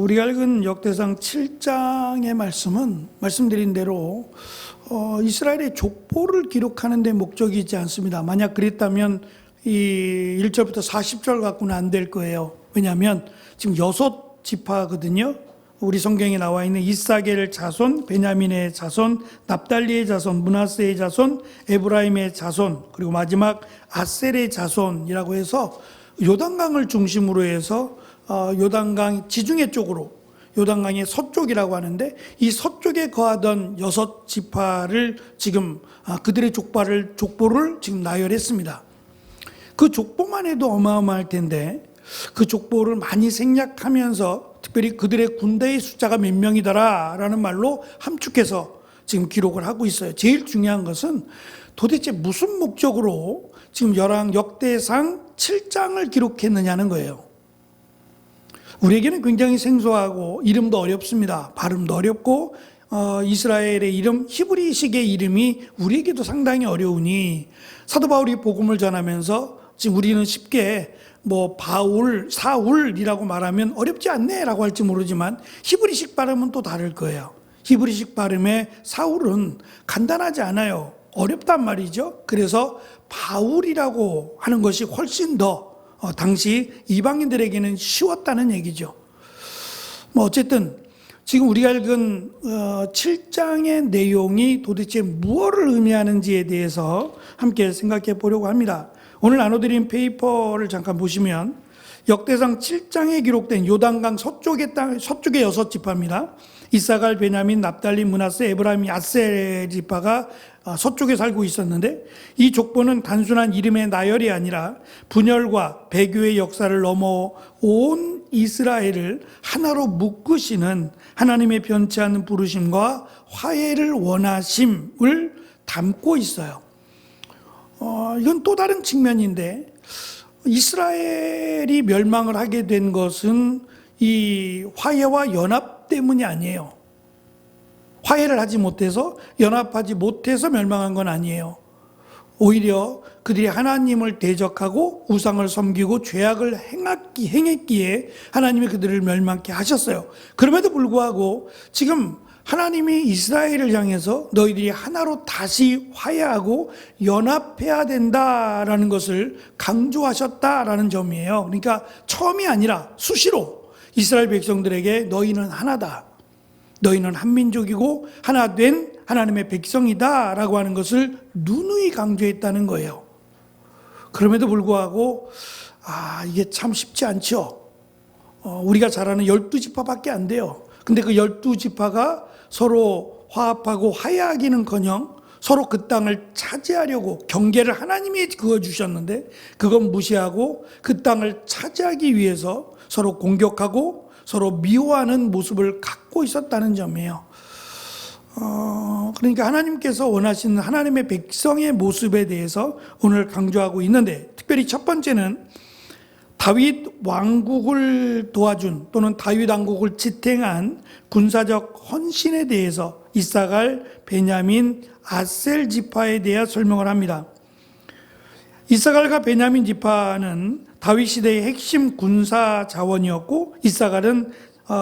우리가 읽은 역대상 7장의 말씀은 말씀드린 대로 이스라엘의 족보를 기록하는 데 목적이 있지 않습니다. 만약 그랬다면 이 1절부터 40절 갖고는 안 될 거예요. 왜냐하면 지금 6지파거든요. 우리 성경에 나와 있는 이사겔 자손, 베냐민의 자손, 납달리의 자손, 므낫세의 자손, 에브라임의 자손, 그리고 마지막 아셀의 자손이라고 해서 요단강을 중심으로 해서 요단강 지중해 쪽으로, 요단강의 서쪽이라고 하는데, 이 서쪽에 거하던 6지파를 지금 그들의 족보를 지금 나열했습니다. 그 족보만 해도 어마어마할 텐데 그 족보를 많이 생략하면서 특별히 그들의 군대의 숫자가 몇 명이더라라는 말로 함축해서 지금 기록을 하고 있어요. 제일 중요한 것은 도대체 무슨 목적으로 지금 역대상 7장을 기록했느냐는 거예요. 우리에게는 굉장히 생소하고 이름도 어렵습니다. 발음도 어렵고 이스라엘의 이름, 히브리식의 이름이 우리에게도 상당히 어려우니 사도 바울이 복음을 전하면서 지금 우리는 쉽게 사울이라고 말하면 어렵지 않네라고 할지 모르지만 히브리식 발음은 또 다를 거예요. 히브리식 발음의 사울은 간단하지 않아요. 어렵단 말이죠. 그래서 바울이라고 하는 것이 훨씬 더 당시 이방인들에게는 쉬웠다는 얘기죠. 어쨌든 지금 우리가 읽은 7장의 내용이 도대체 무엇을 의미하는지에 대해서 함께 생각해 보려고 합니다. 오늘 나눠드린 페이퍼를 잠깐 보시면 역대상 7장에 기록된 요단강 서쪽의 6지파입니다. 이사갈, 베냐민, 납달리, 므낫세, 에브라임, 아셀 지파가 서쪽에 살고 있었는데, 이 족보는 단순한 이름의 나열이 아니라 분열과 배교의 역사를 넘어 온 이스라엘을 하나로 묶으시는 하나님의 변치 않는 부르심과 화해를 원하심을 담고 있어요. 이건 또 다른 측면인데, 이스라엘이 멸망을 하게 된 것은 이 화해와 연합 때문이 아니에요. 화해를 하지 못해서, 연합하지 못해서 멸망한 건 아니에요. 오히려 그들이 하나님을 대적하고 우상을 섬기고 죄악을 행했기에 하나님이 그들을 멸망케 하셨어요. 그럼에도 불구하고 지금 하나님이 이스라엘을 향해서 너희들이 하나로 다시 화해하고 연합해야 된다라는 것을 강조하셨다라는 점이에요. 그러니까 처음이 아니라 수시로 이스라엘 백성들에게 너희는 하나다, 너희는 한 민족이고 하나 된 하나님의 백성이다 라고 하는 것을 누누이 강조했다는 거예요. 그럼에도 불구하고 이게 참 쉽지 않죠. 우리가 잘 아는 12지파밖에 안 돼요. 근데 그 12지파가 서로 화합하고 화해하기는커녕 서로 그 땅을 차지하려고, 경계를 하나님이 그어주셨는데 그건 무시하고 그 땅을 차지하기 위해서 서로 공격하고 서로 미워하는 모습을 갖고 있었다는 점이에요. 그러니까 하나님께서 원하시는 하나님의 백성의 모습에 대해서 오늘 강조하고 있는데, 특별히 첫 번째는 다윗 왕국을 도와준, 또는 다윗 왕국을 지탱한 군사적 헌신에 대해서 이사갈, 베냐민, 아셀 지파에 대해 설명을 합니다. 이사갈과 베냐민 지파는 다윗 시대의 핵심 군사 자원이었고, 이사갈은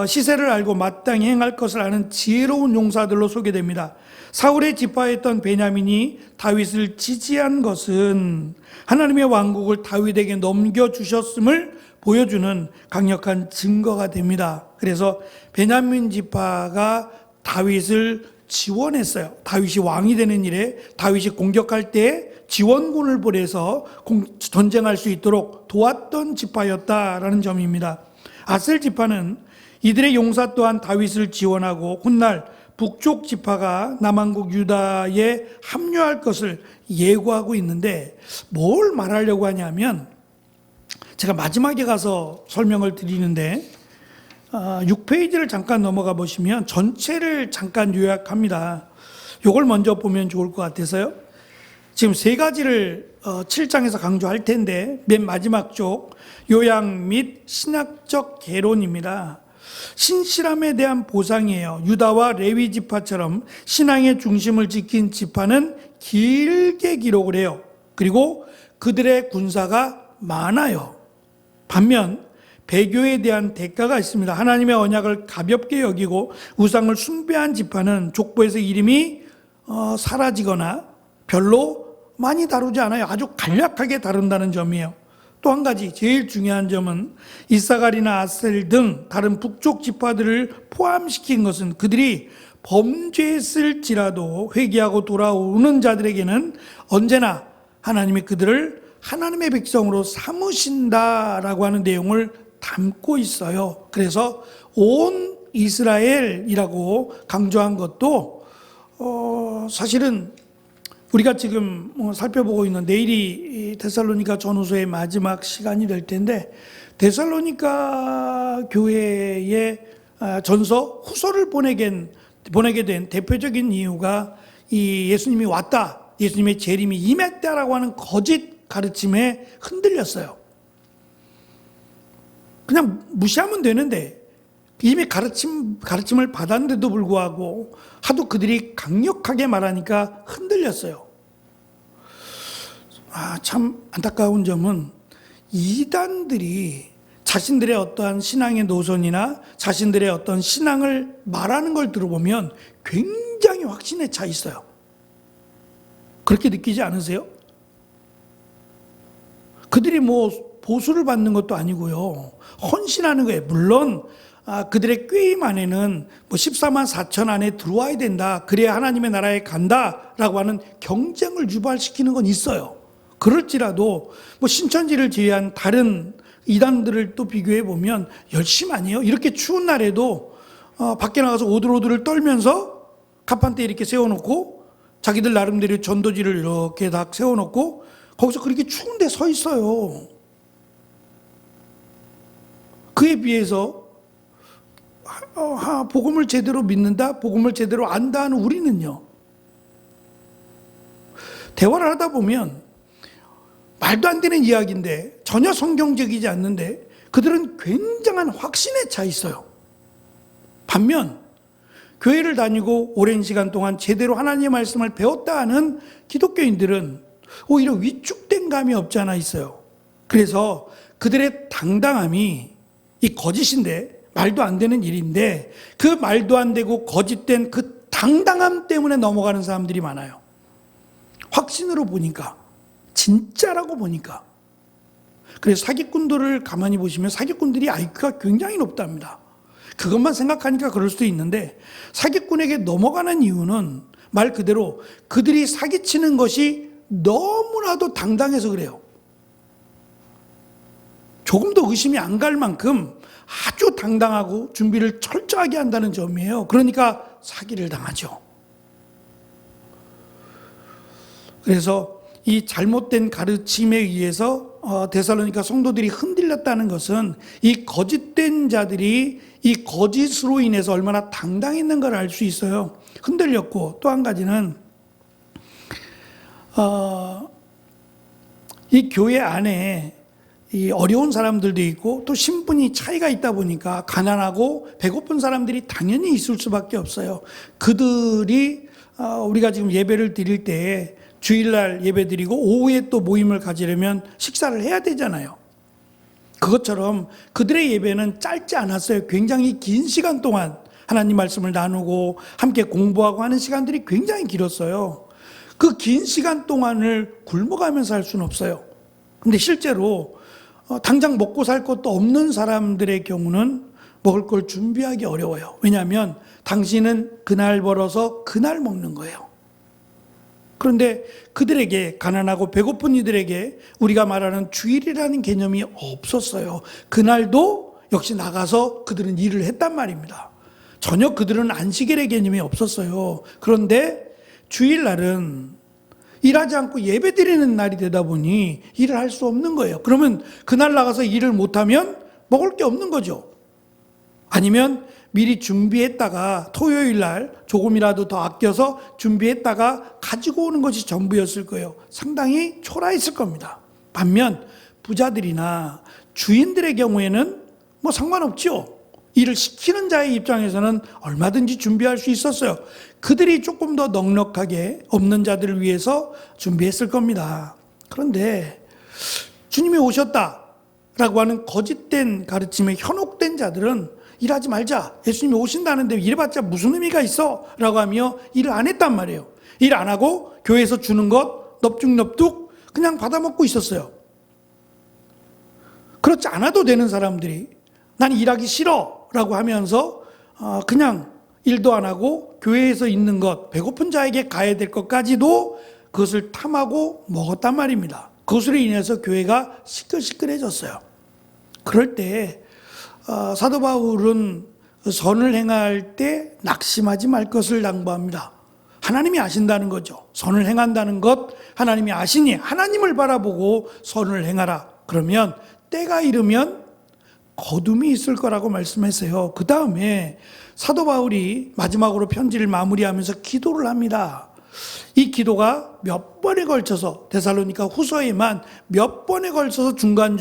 시세를 알고 마땅히 행할 것을 아는 지혜로운 용사들로 소개됩니다. 사울의 지파였던 베냐민이 다윗을 지지한 것은 하나님의 왕국을 다윗에게 넘겨주셨음을 보여주는 강력한 증거가 됩니다. 그래서 베냐민 지파가 다윗을 지원했어요. 다윗이 왕이 되는 일에, 다윗이 공격할 때 지원군을 보내서 전쟁할 수 있도록 도왔던 지파였다라는 점입니다. 아셀 지파는 이들의 용사 또한 다윗을 지원하고 훗날 북쪽 지파가 남왕국 유다에 합류할 것을 예고하고 있는데, 뭘 말하려고 하냐면, 제가 마지막에 가서 설명을 드리는데 6페이지를 잠깐 넘어가 보시면 전체를 잠깐 요약합니다. 이걸 먼저 보면 좋을 것 같아서요. 지금 세 가지를 7장에서 강조할 텐데, 맨 마지막 쪽 요약 및 신학적 개론입니다. 신실함에 대한 보상이에요. 유다와 레위 지파처럼 신앙의 중심을 지킨 지파는 길게 기록을 해요. 그리고 그들의 군사가 많아요. 반면 배교에 대한 대가가 있습니다. 하나님의 언약을 가볍게 여기고 우상을 숭배한 지파는 족보에서 이름이 사라지거나 별로 많이 다루지 않아요. 아주 간략하게 다룬다는 점이에요. 또 한 가지 제일 중요한 점은 이사갈이나 아셀 등 다른 북쪽 지파들을 포함시킨 것은 그들이 범죄했을지라도 회개하고 돌아오는 자들에게는 언제나 하나님이 그들을 하나님의 백성으로 삼으신다라고 하는 내용을 담고 있어요. 그래서 온 이스라엘이라고 강조한 것도 사실은 우리가 지금 살펴보고 있는 내일이 데살로니가 전후서의 마지막 시간이 될 텐데 데살로니가 교회의 전서 후서를 보내게 된 대표적인 이유가 이 예수님이 왔다, 예수님의 재림이 임했다라고 하는 거짓 가르침에 흔들렸어요. 그냥 무시하면 되는데 이미 가르침을 받았는데도 불구하고 하도 그들이 강력하게 말하니까 흔들렸어요. 참 안타까운 점은 이단들이 자신들의 어떠한 신앙의 노선이나 자신들의 어떤 신앙을 말하는 걸 들어보면 굉장히 확신에 차 있어요. 그렇게 느끼지 않으세요? 그들이 보수를 받는 것도 아니고요. 헌신하는 거예요. 물론 그들의 꾀임 안에는 14만 4천 안에 들어와야 된다. 그래야 하나님의 나라에 간다라고 하는 경쟁을 유발시키는 건 있어요. 그럴지라도 신천지를 제외한 다른 이단들을 또 비교해 보면 열심히 아니에요. 이렇게 추운 날에도 밖에 나가서 오들오들을 떨면서 가판대 이렇게 세워놓고 자기들 나름대로 전도지를 이렇게 다 세워놓고 거기서 그렇게 추운데 서 있어요. 그에 비해서 복음을 제대로 믿는다, 복음을 제대로 안다 하는 우리는요. 대화를 하다 보면 말도 안 되는 이야기인데 전혀 성경적이지 않는데 그들은 굉장한 확신에 차 있어요. 반면 교회를 다니고 오랜 시간 동안 제대로 하나님의 말씀을 배웠다 하는 기독교인들은 오히려 위축된 감이 없지 않아 있어요. 그래서 그들의 당당함이 이 거짓인데 말도 안 되는 일인데 그 말도 안 되고 거짓된 그 당당함 때문에 넘어가는 사람들이 많아요. 확신으로 보니까 진짜라고 보니까. 그래서 사기꾼들을 가만히 보시면 사기꾼들이 IQ가 굉장히 높답니다. 그것만 생각하니까 그럴 수도 있는데 사기꾼에게 넘어가는 이유는 말 그대로 그들이 사기치는 것이 너무나도 당당해서 그래요. 조금 더 의심이 안 갈 만큼 아주 당당하고 준비를 철저하게 한다는 점이에요. 그러니까 사기를 당하죠. 그래서 이 잘못된 가르침에 의해서 데살로니가 성도들이 흔들렸다는 것은 이 거짓된 자들이 이 거짓으로 인해서 얼마나 당당했는가를 알 수 있어요. 흔들렸고 또 한 가지는 이 교회 안에 이 어려운 사람들도 있고 또 신분이 차이가 있다 보니까 가난하고 배고픈 사람들이 당연히 있을 수밖에 없어요. 그들이 우리가 지금 예배를 드릴 때 주일날 예배 드리고 오후에 또 모임을 가지려면 식사를 해야 되잖아요. 그것처럼 그들의 예배는 짧지 않았어요. 굉장히 긴 시간 동안 하나님 말씀을 나누고 함께 공부하고 하는 시간들이 굉장히 길었어요. 그 긴 시간 동안을 굶어가면서 할 수는 없어요. 근데 실제로 당장 먹고 살 것도 없는 사람들의 경우는 먹을 걸 준비하기 어려워요. 왜냐하면 당신은 그날 벌어서 그날 먹는 거예요. 그런데 그들에게, 가난하고 배고픈 이들에게 우리가 말하는 주일이라는 개념이 없었어요. 그날도 역시 나가서 그들은 일을 했단 말입니다. 전혀 그들은 안식일의 개념이 없었어요. 그런데 주일날은 일하지 않고 예배 드리는 날이 되다 보니 일을 할 수 없는 거예요. 그러면 그날 나가서 일을 못하면 먹을 게 없는 거죠. 아니면 미리 준비했다가 토요일 날 조금이라도 더 아껴서 준비했다가 가지고 오는 것이 전부였을 거예요. 상당히 초라했을 겁니다. 반면 부자들이나 주인들의 경우에는 상관없죠. 일을 시키는 자의 입장에서는 얼마든지 준비할 수 있었어요. 그들이 조금 더 넉넉하게 없는 자들을 위해서 준비했을 겁니다. 그런데 주님이 오셨다. 라고 하는 거짓된 가르침에 현혹된 자들은 일하지 말자. 예수님이 오신다는데 일해봤자 무슨 의미가 있어? 라고 하며 일을 안 했단 말이에요. 일 안 하고 교회에서 주는 것 넙죽넙죽 그냥 받아먹고 있었어요. 그렇지 않아도 되는 사람들이 난 일하기 싫어 라고 하면서 그냥 일도 안 하고 교회에서 있는 것, 배고픈 자에게 가야 될 것까지도 그것을 탐하고 먹었단 말입니다. 그것으로 인해서 교회가 시끌시끌해졌어요. 그럴 때 사도 바울은 선을 행할 때 낙심하지 말 것을 당부합니다. 하나님이 아신다는 거죠. 선을 행한다는 것 하나님이 아시니 하나님을 바라보고 선을 행하라. 그러면 때가 이르면 거둠이 있을 거라고 말씀했어요. 그 다음에 사도 바울이 마지막으로 편지를 마무리하면서 기도를 합니다. 이 기도가 몇 번에 걸쳐서 데살로니가 후서에만 몇 번에 걸쳐서 중간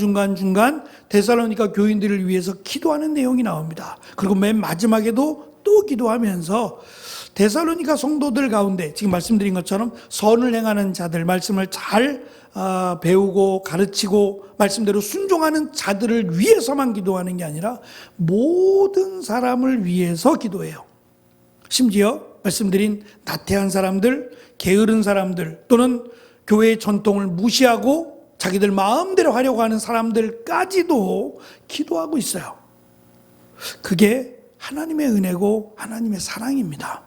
데살로니가 교인들을 위해서 기도하는 내용이 나옵니다. 그리고 맨 마지막에도 또 기도하면서 데살로니가 성도들 가운데 지금 말씀드린 것처럼 선을 행하는 자들, 말씀을 잘 배우고 가르치고 말씀대로 순종하는 자들을 위해서만 기도하는 게 아니라 모든 사람을 위해서 기도해요. 심지어 말씀드린 나태한 사람들, 게으른 사람들 또는 교회의 전통을 무시하고 자기들 마음대로 하려고 하는 사람들까지도 기도하고 있어요. 그게 하나님의 은혜고 하나님의 사랑입니다.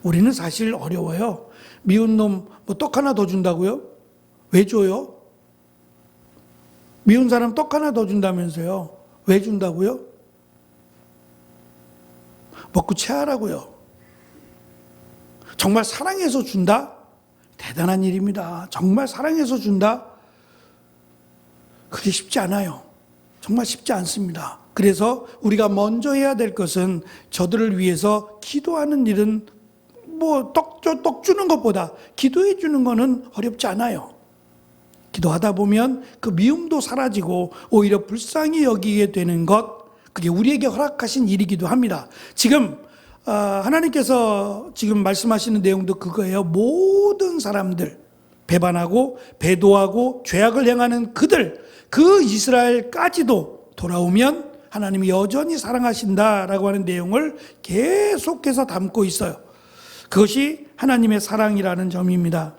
우리는 사실 어려워요. 미운 놈 뭐 떡 하나 더 준다고요? 왜 줘요? 미운 사람 떡 하나 더 준다면서요? 왜 준다고요? 먹고 체하라고요. 정말 사랑해서 준다? 대단한 일입니다. 정말 사랑해서 준다? 그게 쉽지 않아요. 정말 쉽지 않습니다. 그래서 우리가 먼저 해야 될 것은 저들을 위해서 기도하는 일은 뭐 떡 주는 것보다 기도해 주는 거는 어렵지 않아요. 기도하다 보면 그 미움도 사라지고 오히려 불쌍히 여기게 되는 것, 그게 우리에게 허락하신 일이기도 합니다. 지금 하나님께서 지금 말씀하시는 내용도 그거예요. 모든 사람들, 배반하고 배도하고 죄악을 행하는 그들, 그 이스라엘까지도 돌아오면 하나님이 여전히 사랑하신다라고 하는 내용을 계속해서 담고 있어요. 그것이 하나님의 사랑이라는 점입니다.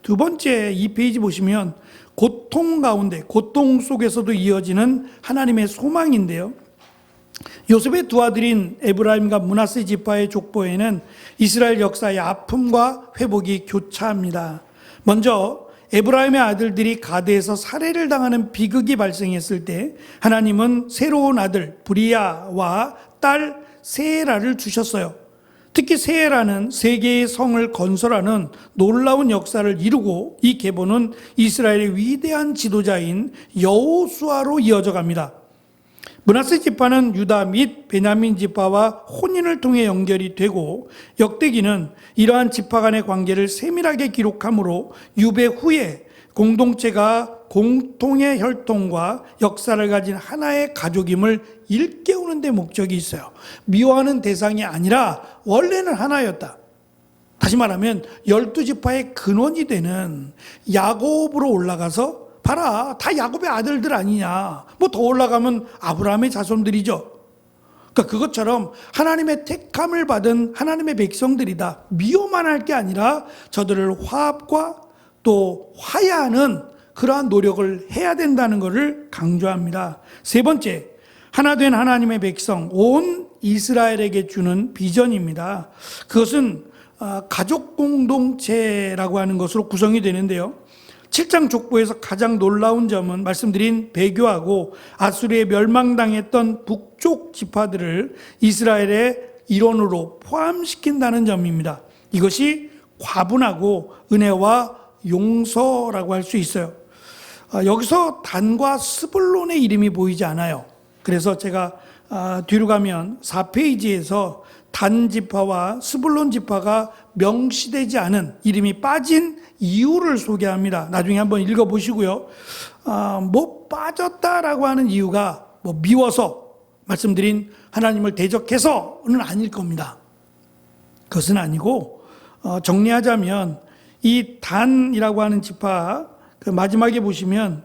두 번째, 이 페이지 보시면 고통 가운데, 고통 속에서도 이어지는 하나님의 소망인데요. 요셉의 두 아들인 에브라임과 므낫세 지파의 족보에는 이스라엘 역사의 아픔과 회복이 교차합니다. 먼저 에브라임의 아들들이 가드에서 살해를 당하는 비극이 발생했을 때 하나님은 새로운 아들 브리아와 딸 세에라를 주셨어요. 특히 세에라는 세 개의 성을 건설하는 놀라운 역사를 이루고 이 계보는 이스라엘의 위대한 지도자인 여호수아로 이어져 갑니다. 므낫세 지파는 유다 및 베냐민 지파와 혼인을 통해 연결이 되고 역대기는 이러한 지파 간의 관계를 세밀하게 기록하므로 유배 후에 공동체가 공통의 혈통과 역사를 가진 하나의 가족임을 일깨우는 데 목적이 있어요. 미워하는 대상이 아니라 원래는 하나였다. 다시 말하면 12지파의 근원이 되는 야곱으로 올라가서 봐라, 다 야곱의 아들들 아니냐. 뭐 더 올라가면 아브라함의 자손들이죠. 그러니까 그것처럼 하나님의 택함을 받은 하나님의 백성들이다. 미워만 할 게 아니라 저들을 화합과 또 화해하는 그러한 노력을 해야 된다는 것을 강조합니다. 세 번째, 하나 된 하나님의 백성, 온 이스라엘에게 주는 비전입니다. 그것은 가족 공동체라고 하는 것으로 구성이 되는데요. 7장 족보에서 가장 놀라운 점은 말씀드린 배교하고 아수르에 멸망당했던 북쪽 지파들을 이스라엘의 일원으로 포함시킨다는 점입니다. 이것이 과분하고 은혜와 용서라고 할 수 있어요. 여기서 단과 스불론의 이름이 보이지 않아요. 그래서 제가 뒤로 가면 4페이지에서 단 지파와 스불론 지파가 명시되지 않은 이름이 빠진 이유를 소개합니다. 나중에 한번 읽어보시고요. 뭐 빠졌다라고 하는 이유가 뭐 미워서 말씀드린 하나님을 대적해서는 아닐 겁니다. 그것은 아니고 정리하자면 이 단이라고 하는 지파 그 마지막에 보시면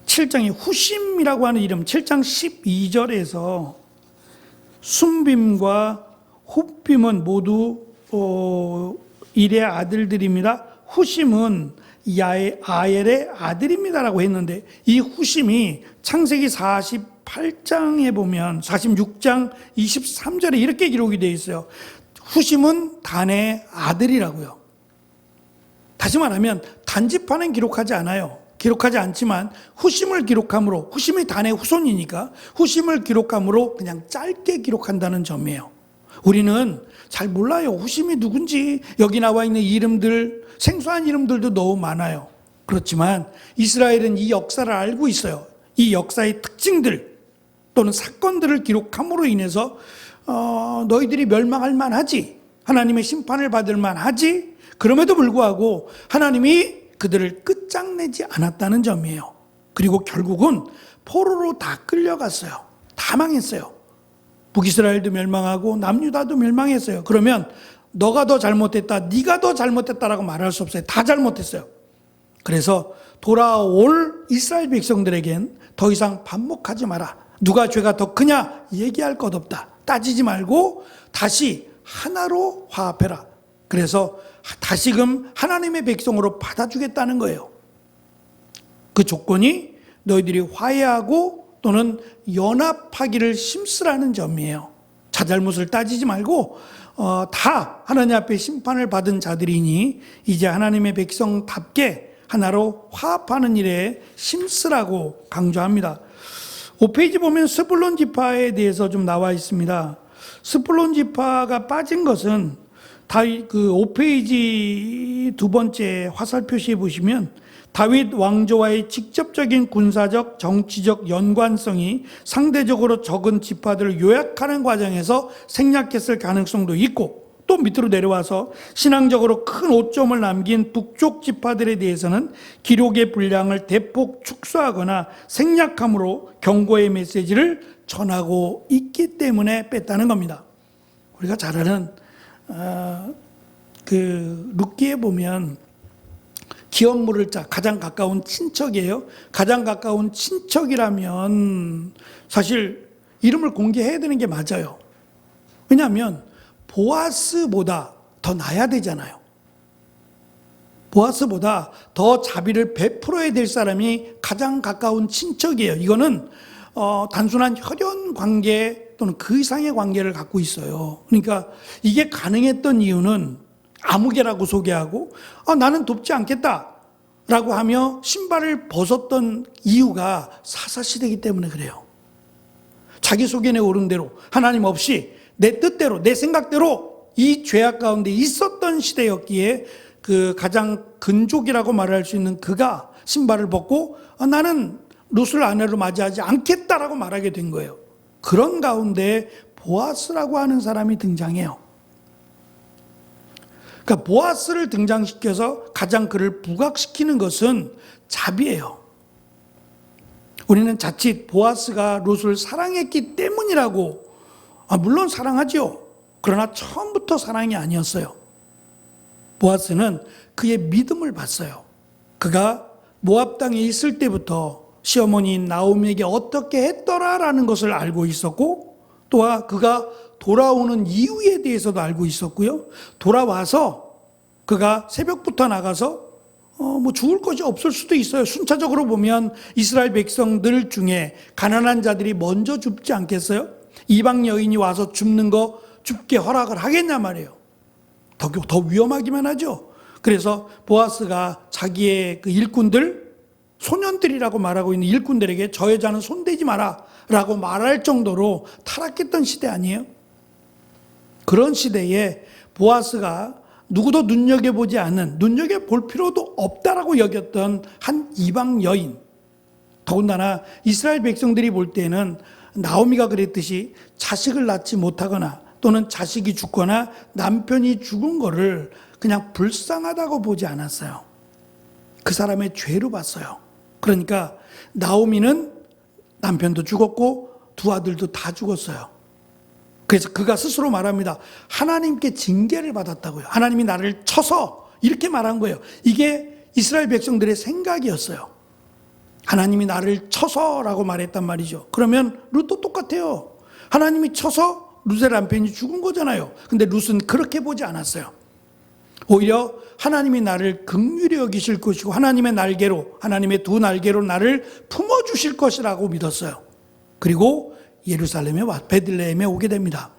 7장에 후심이라고 하는 이름, 7장 12절에서 숨빔과 훗빔은 모두 일의 아들들입니다. 후심은 아엘의 아들입니다라고 했는데, 이 후심이 창세기 48장에 보면 46장 23절에 이렇게 기록이 되어 있어요. 후심은 단의 아들이라고요. 다시 말하면 단지파는 기록하지 않아요. 기록하지 않지만 후심을 기록함으로, 후심이 단의 후손이니까 후심을 기록함으로 그냥 짧게 기록한다는 점이에요. 우리는 잘 몰라요. 후심이 누군지. 여기 나와 있는 이름들, 생소한 이름들도 너무 많아요. 그렇지만 이스라엘은 이 역사를 알고 있어요. 이 역사의 특징들 또는 사건들을 기록함으로 인해서 너희들이 멸망할 만하지, 하나님의 심판을 받을 만하지, 그럼에도 불구하고 하나님이 그들을 끝장내지 않았다는 점이에요. 그리고 결국은 포로로 다 끌려갔어요. 다 망했어요. 북이스라엘도 멸망하고 남유다도 멸망했어요. 그러면 너가 더 잘못했다, 네가 더 잘못했다라고 말할 수 없어요. 다 잘못했어요. 그래서 돌아올 이스라엘 백성들에겐 더 이상 반목하지 마라. 누가 죄가 더 크냐 얘기할 것 없다. 따지지 말고 다시 하나로 화합해라. 그래서 다시금 하나님의 백성으로 받아주겠다는 거예요. 그 조건이 너희들이 화해하고 또는 연합하기를 힘쓰라는 점이에요. 자잘못을 따지지 말고 다 하나님 앞에 심판을 받은 자들이니 이제 하나님의 백성답게 하나로 화합하는 일에 힘쓰라고 강조합니다. 5페이지 보면 스불론 지파에 대해서 좀 나와 있습니다. 스불론 지파가 빠진 것은 그 5페이지 두 번째 화살 표시에 보시면 다윗 왕조와의 직접적인 군사적, 정치적 연관성이 상대적으로 적은 지파들을 요약하는 과정에서 생략했을 가능성도 있고, 또 밑으로 내려와서 신앙적으로 큰 오점을 남긴 북쪽 지파들에 대해서는 기록의 분량을 대폭 축소하거나 생략함으로 경고의 메시지를 전하고 있기 때문에 뺐다는 겁니다. 우리가 잘 아는 룻기에 보면 기업물을 가장 가까운 친척이에요. 가장 가까운 친척이라면 사실 이름을 공개해야 되는 게 맞아요. 왜냐하면 보아스보다 더 나야 되잖아요. 보아스보다 더 자비를 베풀어야 될 사람이 가장 가까운 친척이에요. 이거는 단순한 혈연 관계 또는 그 이상의 관계를 갖고 있어요. 그러니까 이게 가능했던 이유는 아무개라고 소개하고 나는 돕지 않겠다라고 하며 신발을 벗었던 이유가 사사시대이기 때문에 그래요. 자기 소견에 오른 대로 하나님 없이 내 뜻대로 내 생각대로 이 죄악 가운데 있었던 시대였기에 그 가장 근족이라고 말할 수 있는 그가 신발을 벗고 나는 룻을 아내로 맞이하지 않겠다라고 말하게 된 거예요. 그런 가운데 보아스라고 하는 사람이 등장해요. 그러니까 보아스를 등장시켜서 가장 그를 부각시키는 것은 자비예요. 우리는 자칫 보아스가 룻을 사랑했기 때문이라고, 물론 사랑하죠. 그러나 처음부터 사랑이 아니었어요. 보아스는 그의 믿음을 봤어요. 그가 모압 땅에 있을 때부터 시어머니인 나오미에게 어떻게 했더라라는 것을 알고 있었고, 또한 그가 돌아오는 이유에 대해서도 알고 있었고요. 돌아와서 그가 새벽부터 나가서 죽을 것이 없을 수도 있어요. 순차적으로 보면 이스라엘 백성들 중에 가난한 자들이 먼저 죽지 않겠어요? 이방 여인이 와서 죽게 허락을 하겠냐 말이에요. 더 위험하기만 하죠. 그래서 보아스가 자기의 그 일꾼들, 소년들이라고 말하고 있는 일꾼들에게 저 여자는 손대지 마라 라고 말할 정도로 타락했던 시대 아니에요? 그런 시대에 보아스가 누구도 눈여겨보지 않는, 눈여겨볼 필요도 없다라고 여겼던 한 이방 여인, 더군다나 이스라엘 백성들이 볼 때는 나오미가 그랬듯이 자식을 낳지 못하거나 또는 자식이 죽거나 남편이 죽은 거를 그냥 불쌍하다고 보지 않았어요. 그 사람의 죄로 봤어요. 그러니까 나오미는 남편도 죽었고 두 아들도 다 죽었어요. 그래서 그가 스스로 말합니다. 하나님께 징계를 받았다고요. 하나님이 나를 쳐서 이렇게 말한 거예요. 이게 이스라엘 백성들의 생각이었어요. 하나님이 나를 쳐서라고 말했단 말이죠. 그러면 룻도 똑같아요. 하나님이 쳐서 룻의 남편이 죽은 거잖아요. 근데 룻은 그렇게 보지 않았어요. 오히려 하나님이 나를 긍휼히 여기실 것이고 하나님의 날개로, 하나님의 두 날개로 나를 품어주실 것이라고 믿었어요. 그리고 예루살렘에 베들레헴에 오게 됩니다.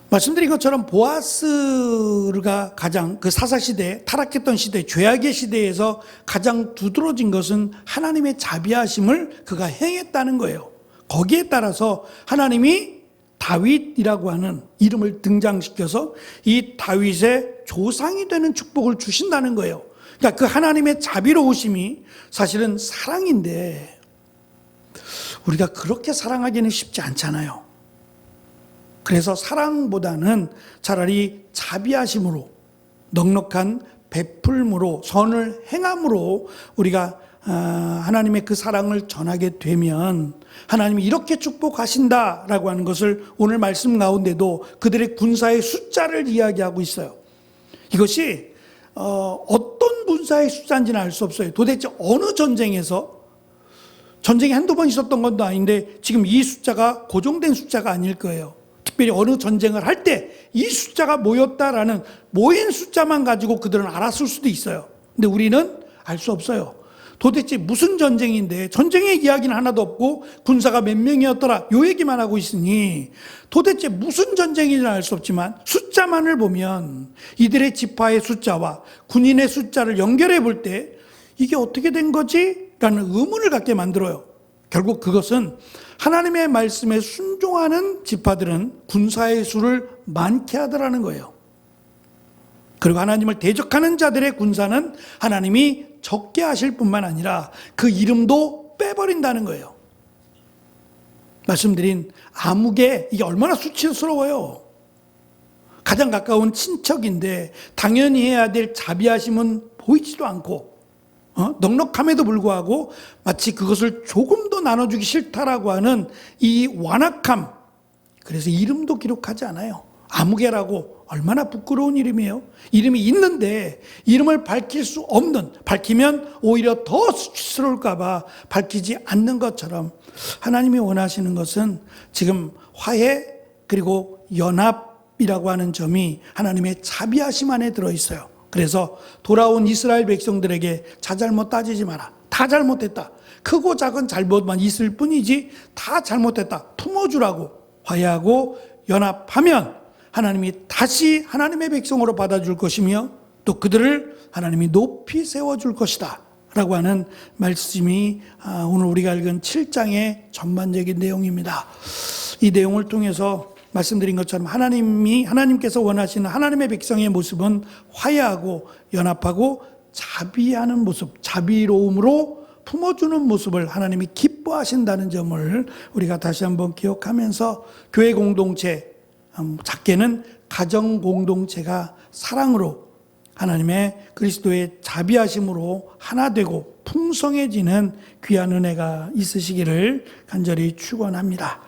말씀드린 것처럼 보아스가 가장 그 사사시대, 타락했던 시대, 죄악의 시대에서 가장 두드러진 것은 하나님의 자비하심을 그가 행했다는 거예요. 거기에 따라서 하나님이 다윗이라고 하는 이름을 등장시켜서 이 다윗의 조상이 되는 축복을 주신다는 거예요. 그러니까 그 하나님의 자비로우심이 사실은 사랑인데 우리가 그렇게 사랑하기는 쉽지 않잖아요. 그래서 사랑보다는 차라리 자비하심으로, 넉넉한 베풀므로, 선을 행함으로 우리가 하나님의 그 사랑을 전하게 되면 하나님이 이렇게 축복하신다라고 하는 것을 오늘 말씀 가운데도 그들의 군사의 숫자를 이야기하고 있어요. 이것이 어떤 군사의 숫자인지는 알 수 없어요. 도대체 어느 전쟁에서, 전쟁이 한두 번 있었던 것도 아닌데 지금 이 숫자가 고정된 숫자가 아닐 거예요. 특별히 어느 전쟁을 할 때 이 숫자가 모였다라는 모인 숫자만 가지고 그들은 알았을 수도 있어요. 근데 우리는 알 수 없어요. 도대체 무슨 전쟁인데 전쟁의 이야기는 하나도 없고 군사가 몇 명이었더라 요 얘기만 하고 있으니 도대체 무슨 전쟁인지는 알 수 없지만 숫자만을 보면 이들의 지파의 숫자와 군인의 숫자를 연결해 볼 때 이게 어떻게 된 거지? 라는 의문을 갖게 만들어요. 결국 그것은 하나님의 말씀에 순종하는 지파들은 군사의 수를 많게 하더라는 거예요. 그리고 하나님을 대적하는 자들의 군사는 하나님이 적게 하실 뿐만 아니라 그 이름도 빼버린다는 거예요. 말씀드린 아무개, 이게 얼마나 수치스러워요. 가장 가까운 친척인데 당연히 해야 될 자비하심은 보이지도 않고 넉넉함에도 불구하고 마치 그것을 조금 더 나눠주기 싫다라고 하는 이 완악함, 그래서 이름도 기록하지 않아요. 아무개라고 얼마나 부끄러운 이름이에요. 이름이 있는데 이름을 밝힐 수 없는, 밝히면 오히려 더 수치스러울까 봐 밝히지 않는 것처럼 하나님이 원하시는 것은 지금 화해 그리고 연합이라고 하는 점이 하나님의 자비하심 안에 들어있어요. 그래서 돌아온 이스라엘 백성들에게 자잘못 따지지 마라. 다 잘못했다. 크고 작은 잘못만 있을 뿐이지 다 잘못했다. 품어주라고 화해하고 연합하면 하나님이 다시 하나님의 백성으로 받아줄 것이며 또 그들을 하나님이 높이 세워줄 것이다 라고 하는 말씀이 오늘 우리가 읽은 7장의 전반적인 내용입니다. 이 내용을 통해서 말씀드린 것처럼 하나님께서 원하시는 하나님의 백성의 모습은 화해하고 연합하고 자비하는 모습, 자비로움으로 품어주는 모습을 하나님이 기뻐하신다는 점을 우리가 다시 한번 기억하면서 교회 공동체, 작게는 가정 공동체가 사랑으로 하나님의 그리스도의 자비하심으로 하나 되고 풍성해지는 귀한 은혜가 있으시기를 간절히 축원합니다.